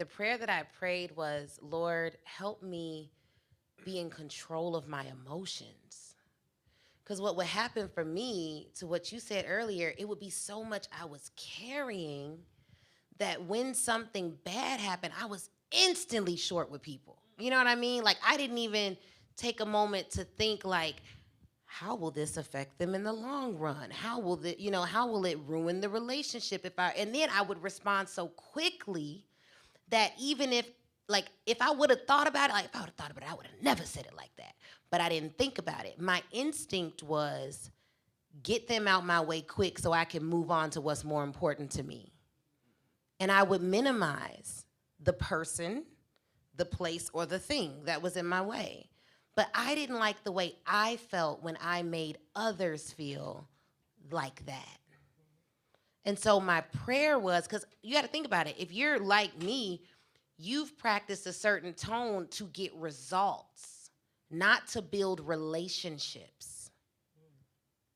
prayer that I prayed was, Lord, help me be in control of my emotions. Because what would happen for me, to what you said earlier, it would be so much I was carrying that when something bad happened, I was instantly short with people. You know what I mean? Like, I didn't even take a moment to think, like, how will this affect them in the long run? How will how will it ruin the relationship and then I would respond so quickly that even if I would have thought about it, like if I would have thought about it, I would have never said it like that. But I didn't think about it. My instinct was get them out my way quick so I can move on to what's more important to me. And I would minimize the person, the place, or the thing that was in my way. But I didn't like the way I felt when I made others feel like that. And so my prayer was, because you got to think about it, if you're like me, you've practiced a certain tone to get results, not to build relationships.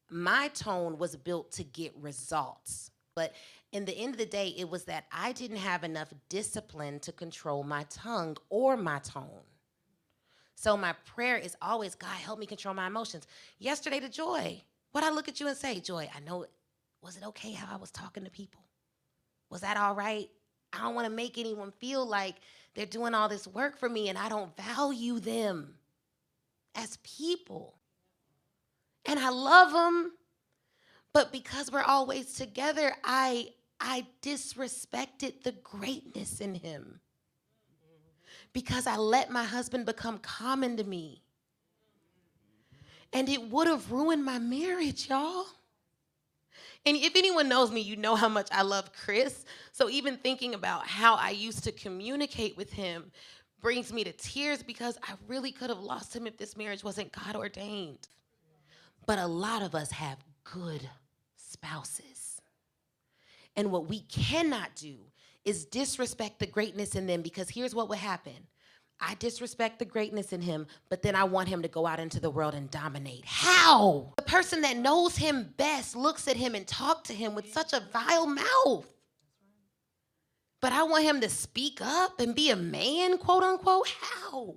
My tone was built to get results. But in the end of the day, it was that I didn't have enough discipline to control my tongue or my tone. So my prayer is always, God, help me control my emotions. Yesterday to Joy, what I look at you and say, Joy, I know, was it okay how I was talking to people? Was that all right? I don't want to make anyone feel like they're doing all this work for me and I don't value them as people. And I love them, but because we're always together, I disrespected the greatness in him. Because I let my husband become common to me. And it would have ruined my marriage, y'all. And if anyone knows me, you know how much I love Chris. So even thinking about how I used to communicate with him brings me to tears because I really could have lost him if this marriage wasn't God ordained. But a lot of us have good spouses. And what we cannot do is disrespect the greatness in them, because here's what would happen. I disrespect the greatness in him, but then I want him to go out into the world and dominate. How? The person that knows him best looks at him and talks to him with such a vile mouth. But I want him to speak up and be a man, quote unquote. How?